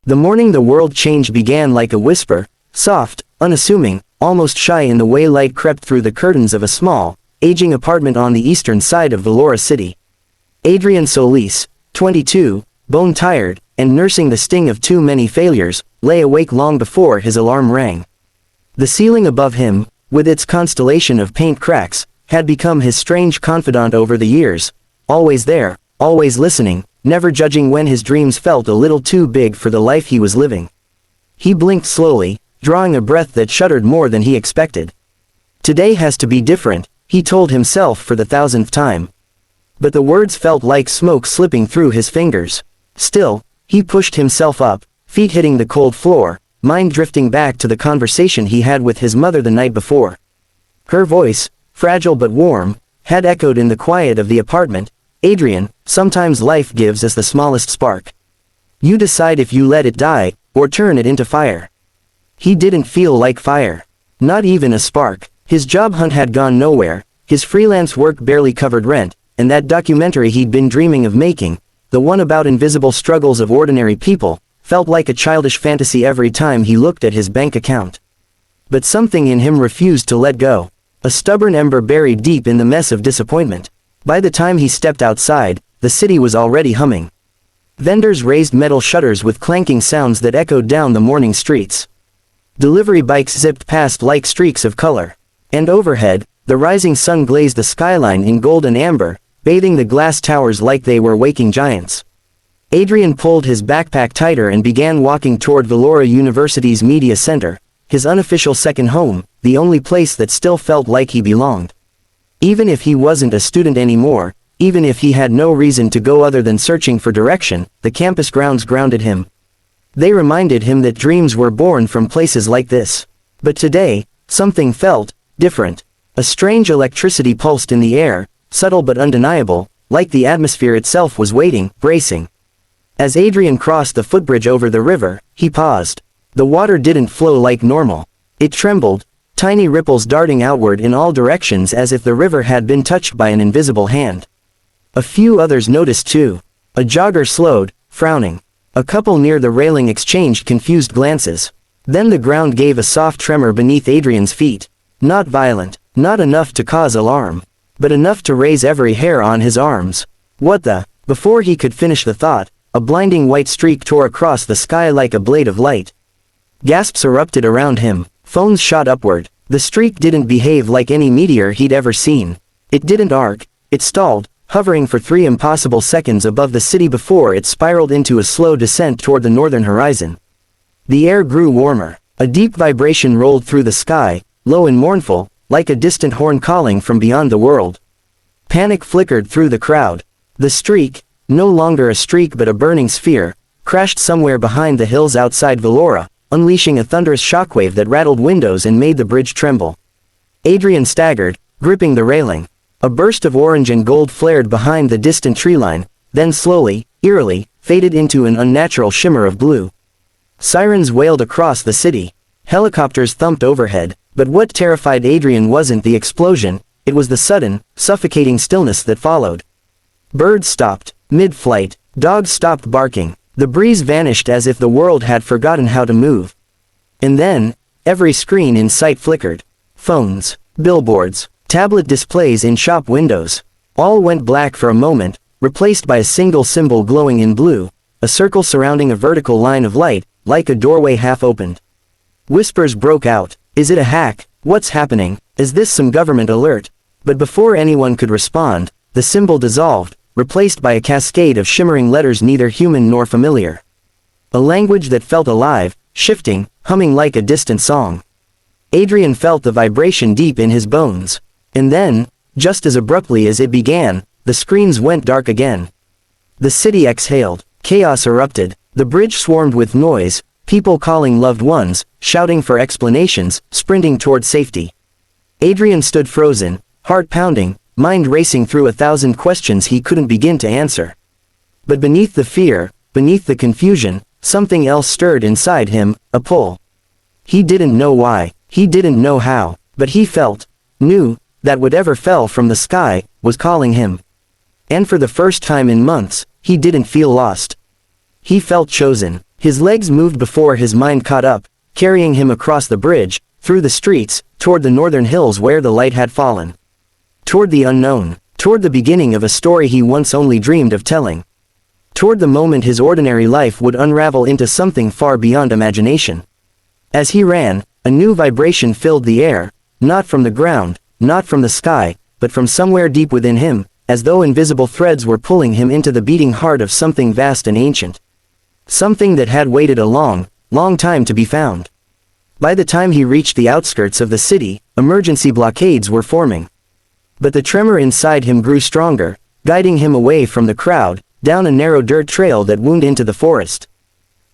The morning the world change began like a whisper, soft, unassuming, almost shy in the way light crept through the curtains of a small, aging apartment on the eastern side of Velora City. Adrian Solis, 22, bone-tired, and nursing the sting of too many failures, lay awake long before his alarm rang. The ceiling above him, with its constellation of paint cracks, had become his strange confidant over the years, always there, always listening, never judging when his dreams felt a little too big for the life he was living. He blinked slowly, drawing a breath that shuddered more than he expected. Today has to be different, he told himself for the thousandth time. But the words felt like smoke slipping through his fingers. Still, he pushed himself up, feet hitting the cold floor, mind drifting back to the conversation he had with his mother the night before. Her voice, fragile but warm, had echoed in the quiet of the apartment. Adrian, sometimes life gives us the smallest spark. You decide if you let it die, or turn it into fire. He didn't feel like fire. Not even a spark. His job hunt had gone nowhere, his freelance work barely covered rent, and that documentary he'd been dreaming of making, the one about invisible struggles of ordinary people, felt like a childish fantasy every time he looked at his bank account. But something in him refused to let go, a stubborn ember buried deep in the mess of disappointment. By the time he stepped outside, the city was already humming. Vendors raised metal shutters with clanking sounds that echoed down the morning streets. Delivery bikes zipped past like streaks of color. And overhead, the rising sun glazed the skyline in gold and amber, bathing the glass towers like they were waking giants. Adrian pulled his backpack tighter and began walking toward Velora University's media center, his unofficial second home, the only place that still felt like he belonged. Even if he wasn't a student anymore, even if he had no reason to go other than searching for direction, the campus grounds grounded him. They reminded him that dreams were born from places like this. But today, something felt different. A strange electricity pulsed in the air, subtle but undeniable, like the atmosphere itself was waiting, bracing. As Adrian crossed the footbridge over the river, he paused. The water didn't flow like normal. It trembled, tiny ripples darting outward in all directions as if the river had been touched by an invisible hand. A few others noticed too. A jogger slowed, frowning. A couple near the railing exchanged confused glances. Then the ground gave a soft tremor beneath Adrian's feet. Not violent, not enough to cause alarm, but enough to raise every hair on his arms. What the? Before he could finish the thought, a blinding white streak tore across the sky like a blade of light. Gasps erupted around him. Phones shot upward. The streak didn't behave like any meteor he'd ever seen. It didn't arc. It stalled, hovering for 3 impossible seconds above the city before it spiraled into a slow descent toward the northern horizon. The air grew warmer. A deep vibration rolled through the sky, low and mournful, like a distant horn calling from beyond the world. Panic flickered through the crowd. The streak, no longer a streak but a burning sphere, crashed somewhere behind the hills outside Velora, unleashing a thunderous shockwave that rattled windows and made the bridge tremble. Adrian staggered, gripping the railing. A burst of orange and gold flared behind the distant treeline, then slowly, eerily, faded into an unnatural shimmer of blue. Sirens wailed across the city. Helicopters thumped overhead, but what terrified Adrian wasn't the explosion, it was the sudden, suffocating stillness that followed. Birds stopped, mid-flight, dogs stopped barking, the breeze vanished as if the world had forgotten how to move. And then, every screen in sight flickered. Phones, billboards, tablet displays in shop windows, all went black for a moment, replaced by a single symbol glowing in blue, a circle surrounding a vertical line of light, like a doorway half opened. Whispers broke out. Is it a hack? What's happening? Is this some government alert? But before anyone could respond, the symbol dissolved, replaced by a cascade of shimmering letters neither human nor familiar. A language that felt alive, shifting, humming like a distant song. Adrian felt the vibration deep in his bones. And then, just as abruptly as it began, the screens went dark again. The city exhaled. Chaos erupted. The bridge swarmed with noise, people calling loved ones, shouting for explanations, sprinting toward safety. Adrian stood frozen, heart pounding, mind racing through 1,000 questions he couldn't begin to answer. But beneath the fear, beneath the confusion, something else stirred inside him, a pull. He didn't know why, he didn't know how, but he knew, that whatever fell from the sky, was calling him. And for the first time in months, he didn't feel lost. He felt chosen. His legs moved before his mind caught up, carrying him across the bridge, through the streets, toward the northern hills where the light had fallen. Toward the unknown, toward the beginning of a story he once only dreamed of telling. Toward the moment his ordinary life would unravel into something far beyond imagination. As he ran, a new vibration filled the air, not from the ground, not from the sky, but from somewhere deep within him, as though invisible threads were pulling him into the beating heart of something vast and ancient. Something that had waited a long, long time to be found. By the time he reached the outskirts of the city, emergency blockades were forming. But the tremor inside him grew stronger, guiding him away from the crowd, down a narrow dirt trail that wound into the forest.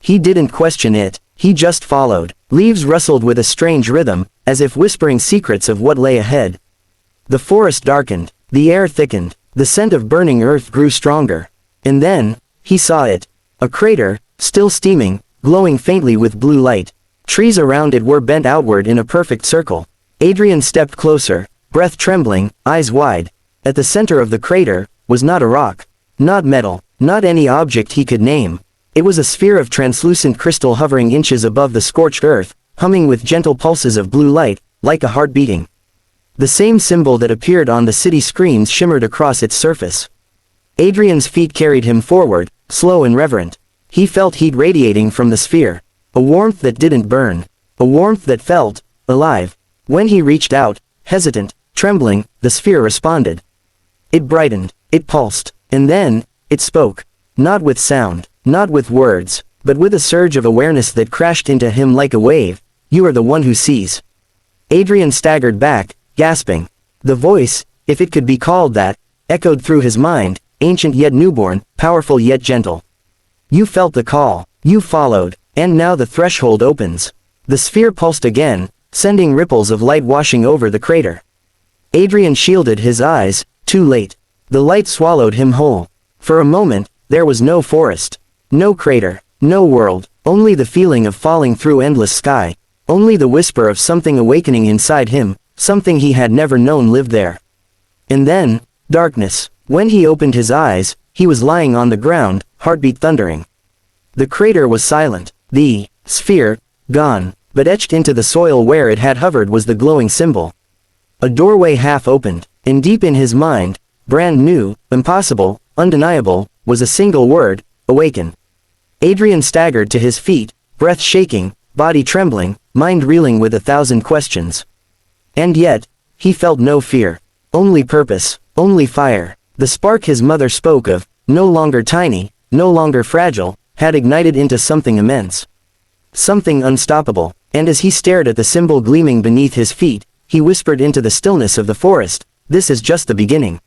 He didn't question it, he just followed. Leaves rustled with a strange rhythm, as if whispering secrets of what lay ahead. The forest darkened, the air thickened, the scent of burning earth grew stronger. And then, he saw it. A crater, still steaming, glowing faintly with blue light. Trees around it were bent outward in a perfect circle. Adrian stepped closer, breath trembling, eyes wide. At the center of the crater, was not a rock. Not metal, not any object he could name. It was a sphere of translucent crystal hovering inches above the scorched earth, humming with gentle pulses of blue light, like a heart beating. The same symbol that appeared on the city screens shimmered across its surface. Adrian's feet carried him forward, slow and reverent. He felt heat radiating from the sphere. A warmth that didn't burn. A warmth that felt alive. When he reached out, hesitant, trembling, the sphere responded. It brightened, it pulsed, and then, it spoke. Not with sound, not with words, but with a surge of awareness that crashed into him like a wave. You are the one who sees. Adrian staggered back, gasping. The voice, if it could be called that, echoed through his mind, ancient yet newborn, powerful yet gentle. You felt the call, you followed, and now the threshold opens. The sphere pulsed again, sending ripples of light washing over the crater. Adrian shielded his eyes, too late. The light swallowed him whole. For a moment, there was no forest, no crater, no world, only the feeling of falling through endless sky, only the whisper of something awakening inside him, something he had never known lived there. And then, darkness. When he opened his eyes, he was lying on the ground, heartbeat thundering. The crater was silent, the sphere, gone, but etched into the soil where it had hovered was the glowing symbol. A doorway half opened, and deep in his mind, brand new, impossible, undeniable, was a single word, awaken. Adrian staggered to his feet, breath shaking, body trembling, mind reeling with 1,000 questions. And yet, he felt no fear. Only purpose, only fire. The spark his mother spoke of, no longer tiny, no longer fragile, had ignited into something immense. Something unstoppable, and as he stared at the symbol gleaming beneath his feet, he whispered into the stillness of the forest, this is just the beginning.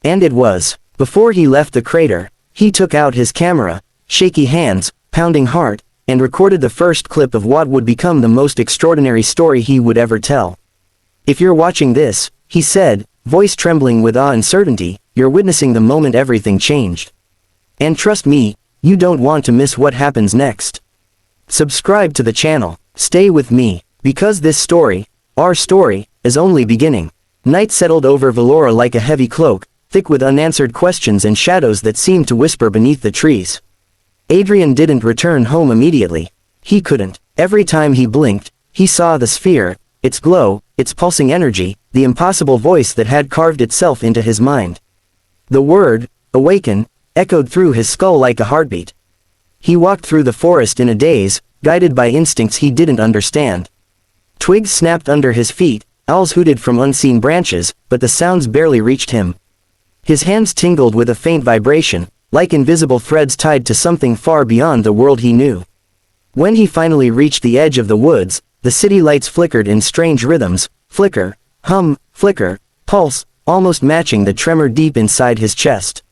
And it was. Before he left the crater, he took out his camera, shaky hands, pounding heart, and recorded the first clip of what would become the most extraordinary story he would ever tell. If you're watching this, he said, voice trembling with awe and certainty, you're witnessing the moment everything changed. And trust me, you don't want to miss what happens next. Subscribe to the channel, stay with me, because this story, our story, is only beginning. Night settled over Velora like a heavy cloak, thick with unanswered questions and shadows that seemed to whisper beneath the trees. Adrian didn't return home immediately. He couldn't. Every time he blinked, he saw the sphere, its glow, its pulsing energy, the impossible voice that had carved itself into his mind. The word, awaken, echoed through his skull like a heartbeat. He walked through the forest in a daze, guided by instincts he didn't understand. Twigs snapped under his feet, owls hooted from unseen branches, but the sounds barely reached him. His hands tingled with a faint vibration, like invisible threads tied to something far beyond the world he knew. When he finally reached the edge of the woods, the city lights flickered in strange rhythms, flicker, hum, flicker, pulse, almost matching the tremor deep inside his chest.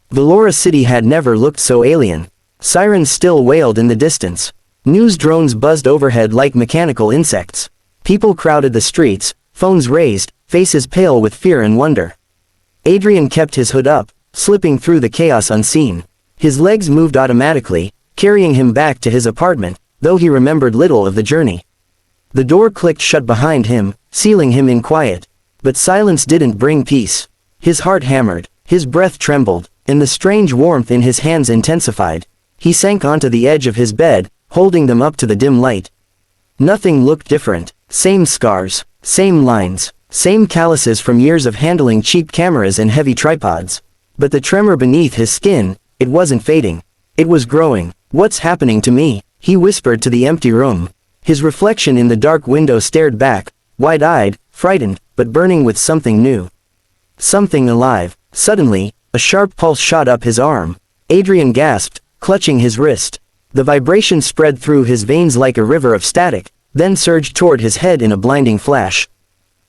Velora City had never looked so alien. Sirens still wailed in the distance. News drones buzzed overhead like mechanical insects. People crowded the streets, phones raised, faces pale with fear and wonder. Adrian kept his hood up, slipping through the chaos unseen. His legs moved automatically, carrying him back to his apartment, though he remembered little of the journey. The door clicked shut behind him, sealing him in quiet. But silence didn't bring peace. His heart hammered, his breath trembled, and the strange warmth in his hands intensified. He sank onto the edge of his bed, holding them up to the dim light. Nothing looked different. Same scars, same lines, same calluses from years of handling cheap cameras and heavy tripods. But the tremor beneath his skin, it wasn't fading. It was growing. "What's happening to me?" he whispered to the empty room. His reflection in the dark window stared back, wide-eyed, frightened, but burning with something new. Something alive. Suddenly, a sharp pulse shot up his arm. Adrian gasped, clutching his wrist. The vibration spread through his veins like a river of static, then surged toward his head in a blinding flash.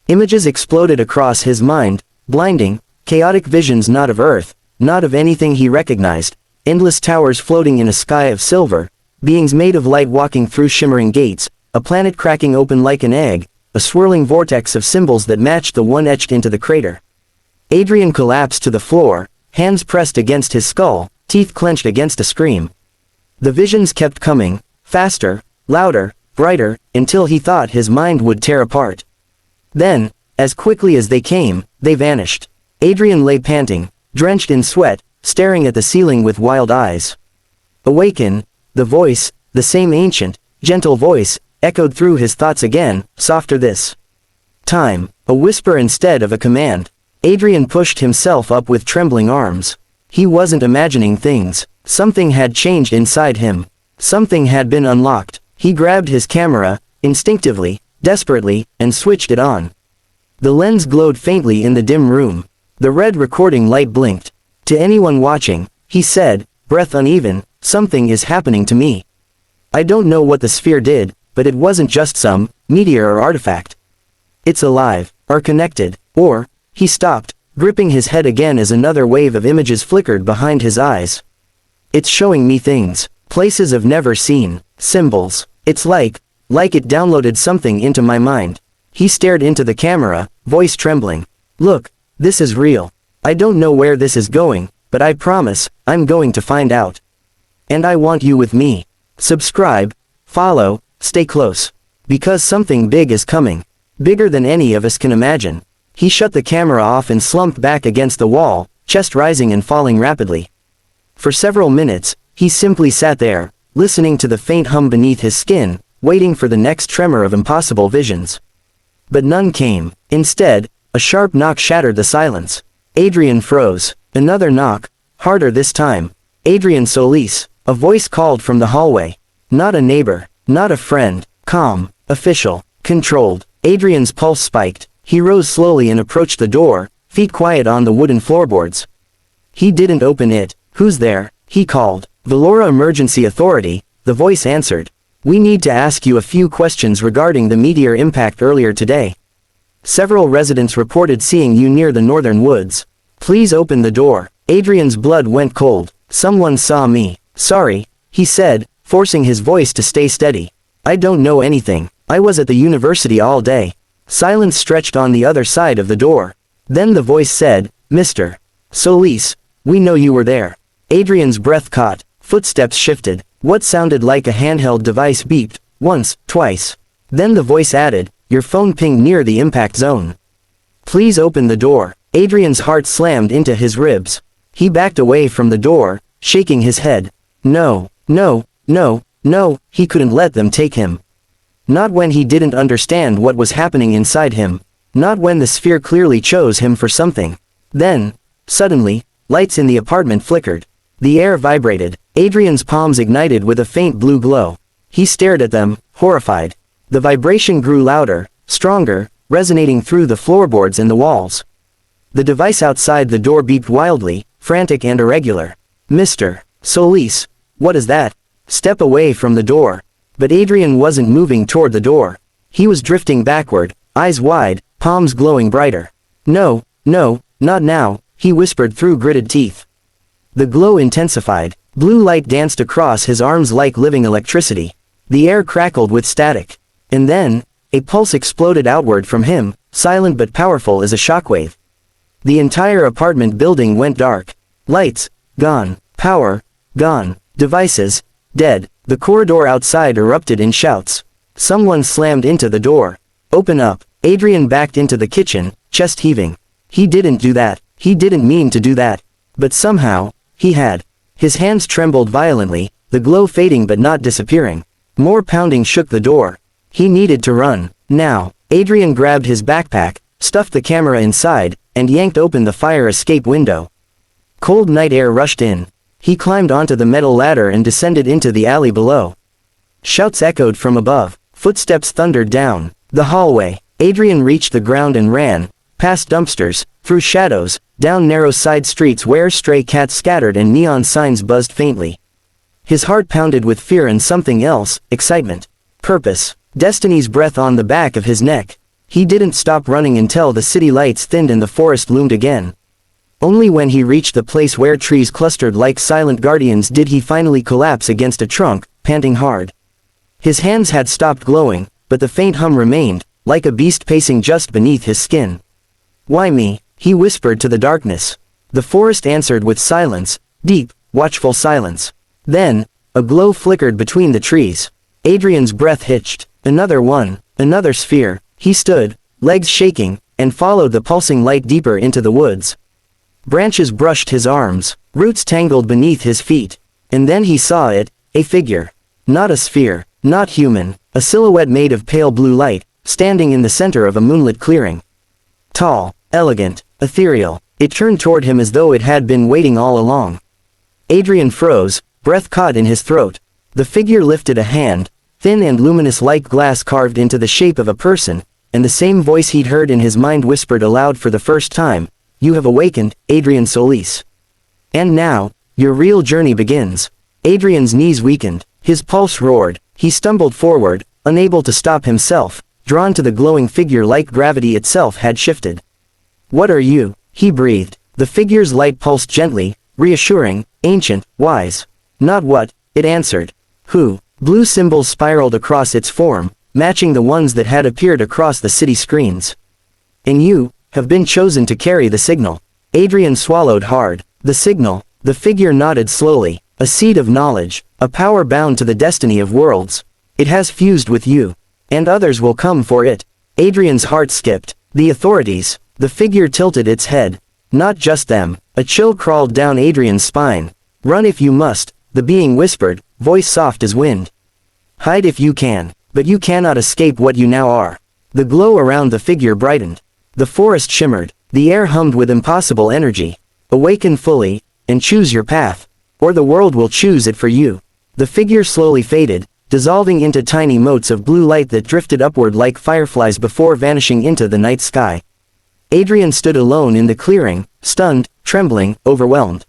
Images exploded across his mind, blinding, chaotic visions not of Earth, not of anything he recognized, endless towers floating in a sky of silver, beings made of light walking through shimmering gates, a planet cracking open like an egg, a swirling vortex of symbols that matched the one etched into the crater. Adrian collapsed to the floor, hands pressed against his skull, teeth clenched against a scream. The visions kept coming, faster, louder, brighter, until he thought his mind would tear apart. Then, as quickly as they came, they vanished. Adrian lay panting, drenched in sweat, staring at the ceiling with wild eyes. "Awaken," the voice, the same ancient, gentle voice, echoed through his thoughts again, softer this time, a whisper instead of a command. Adrian pushed himself up with trembling arms. He wasn't imagining things. Something had changed inside him. Something had been unlocked. He grabbed his camera, instinctively, desperately, and switched it on. The lens glowed faintly in the dim room. The red recording light blinked. "To anyone watching," he said, breath uneven, "something is happening to me. I don't know what the sphere did, but it wasn't just some meteor or artifact. It's alive, or connected, or..." He stopped, gripping his head again as another wave of images flickered behind his eyes. "It's showing me things, places I've never seen, symbols. It's like it downloaded something into my mind." He stared into the camera, voice trembling. "Look, this is real. I don't know where this is going, but I promise, I'm going to find out. And I want you with me. Subscribe, follow, stay close. Because something big is coming. Bigger than any of us can imagine." He shut the camera off and slumped back against the wall, chest rising and falling rapidly. For several minutes, he simply sat there, listening to the faint hum beneath his skin, waiting for the next tremor of impossible visions. But none came. Instead, a sharp knock shattered the silence. Adrian froze. Another knock, harder this time. "Adrian Solis," a voice called from the hallway. Not a neighbor, not a friend, calm, official, controlled. Adrian's pulse spiked. He rose slowly and approached the door, feet quiet on the wooden floorboards. He didn't open it. "Who's there?" he called. "Velora Emergency Authority," the voice answered. "We need to ask you a few questions regarding the meteor impact earlier today. Several residents reported seeing you near the northern woods. Please open the door." Adrian's blood went cold. "Someone saw me. Sorry," he said, forcing his voice to stay steady. "I don't know anything. I was at the university all day." Silence stretched on the other side of the door. Then the voice said, "Mr. Solis, we know you were there." Adrian's breath caught. Footsteps shifted. What sounded like a handheld device beeped, once, twice. Then the voice added, "Your phone pinged near the impact zone. Please open the door." Adrian's heart slammed into his ribs. He backed away from the door, shaking his head. No, no, no, no, he couldn't let them take him. Not when he didn't understand what was happening inside him. Not when the sphere clearly chose him for something. Then, suddenly, lights in the apartment flickered. The air vibrated. Adrian's palms ignited with a faint blue glow. He stared at them, horrified. The vibration grew louder, stronger, resonating through the floorboards and the walls. The device outside the door beeped wildly, frantic and irregular. "Mr. Solis, what is that?" "Step away from the door." But Adrian wasn't moving toward the door. He was drifting backward, eyes wide, palms glowing brighter. "No, no, not now," he whispered through gritted teeth. The glow intensified. Blue light danced across his arms like living electricity. The air crackled with static. And then, a pulse exploded outward from him, silent but powerful as a shockwave. The entire apartment building went dark. Lights, gone. Power, gone. Devices, dead. The corridor outside erupted in shouts. Someone slammed into the door. "Open up." Adrian backed into the kitchen, chest heaving. He didn't do that. He didn't mean to do that. But somehow, he had. His hands trembled violently, the glow fading but not disappearing. More pounding shook the door. He needed to run. Now, Adrian grabbed his backpack, stuffed the camera inside, and yanked open the fire escape window. Cold night air rushed in. He climbed onto the metal ladder and descended into the alley below. Shouts echoed from above. Footsteps thundered down the hallway. Adrian reached the ground and ran, past dumpsters, through shadows, down narrow side streets where stray cats scattered and neon signs buzzed faintly. His heart pounded with fear and something else, excitement. Purpose. Destiny's breath on the back of his neck. He didn't stop running until the city lights thinned and the forest loomed again. Only when he reached the place where trees clustered like silent guardians did he finally collapse against a trunk, panting hard. His hands had stopped glowing, but the faint hum remained, like a beast pacing just beneath his skin. "Why me?" he whispered to the darkness. The forest answered with silence, deep, watchful silence. Then, a glow flickered between the trees. Adrian's breath hitched. Another one, another sphere. He stood, legs shaking, and followed the pulsing light deeper into the woods. Branches brushed his arms, roots tangled beneath his feet. And then he saw it, a figure. Not a sphere, not human, a silhouette made of pale blue light, standing in the center of a moonlit clearing. Tall, elegant, ethereal, it turned toward him as though it had been waiting all along. Adrian froze, breath caught in his throat. The figure lifted a hand, thin and luminous like glass carved into the shape of a person, and the same voice he'd heard in his mind whispered aloud for the first time, "You have awakened, Adrian Solis. And now, your real journey begins." Adrian's knees weakened, his pulse roared, he stumbled forward, unable to stop himself, drawn to the glowing figure like gravity itself had shifted. "What are you?" he breathed. The figure's light pulsed gently, reassuring, ancient, wise. "Not what," it answered. "Who?" Blue symbols spiraled across its form, matching the ones that had appeared across the city screens. "And you have been chosen to carry the signal." Adrian swallowed hard. The signal, the figure nodded slowly, a seed of knowledge, a power bound to the destiny of worlds. "It has fused with you. And others will come for it." Adrian's heart skipped. The authorities. The figure tilted its head. "Not just them." A chill crawled down Adrian's spine. "Run if you must," the being whispered, voice soft as wind. "Hide if you can, but you cannot escape what you now are." The glow around the figure brightened. The forest shimmered, the air hummed with impossible energy. "Awaken fully, and choose your path, or the world will choose it for you." The figure slowly faded, dissolving into tiny motes of blue light that drifted upward like fireflies before vanishing into the night sky. Adrian stood alone in the clearing, stunned, trembling, overwhelmed.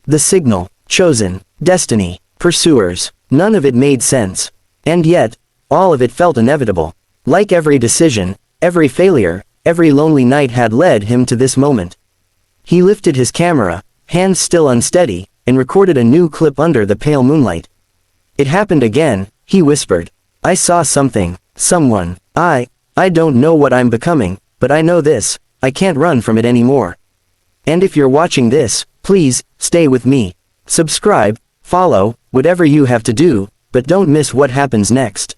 The signal, chosen, destiny, pursuers, none of it made sense. And yet, all of it felt inevitable. Like every decision, every failure, every lonely night had led him to this moment. He lifted his camera, hands still unsteady, and recorded a new clip under the pale moonlight. "It happened again," he whispered. "I saw something, someone. I don't know what I'm becoming, but I know this, I can't run from it anymore. And if you're watching this, please, stay with me. Subscribe, follow, whatever you have to do, but don't miss what happens next."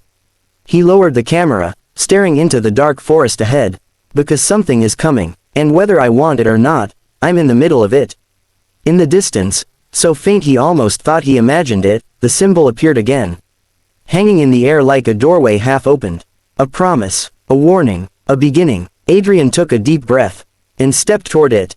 He lowered the camera, staring into the dark forest ahead. "Because something is coming, and whether I want it or not, I'm in the middle of it." In the distance, so faint he almost thought he imagined it, the symbol appeared again. Hanging in the air like a doorway half opened. A promise, a warning, a beginning. Adrian took a deep breath, and stepped toward it.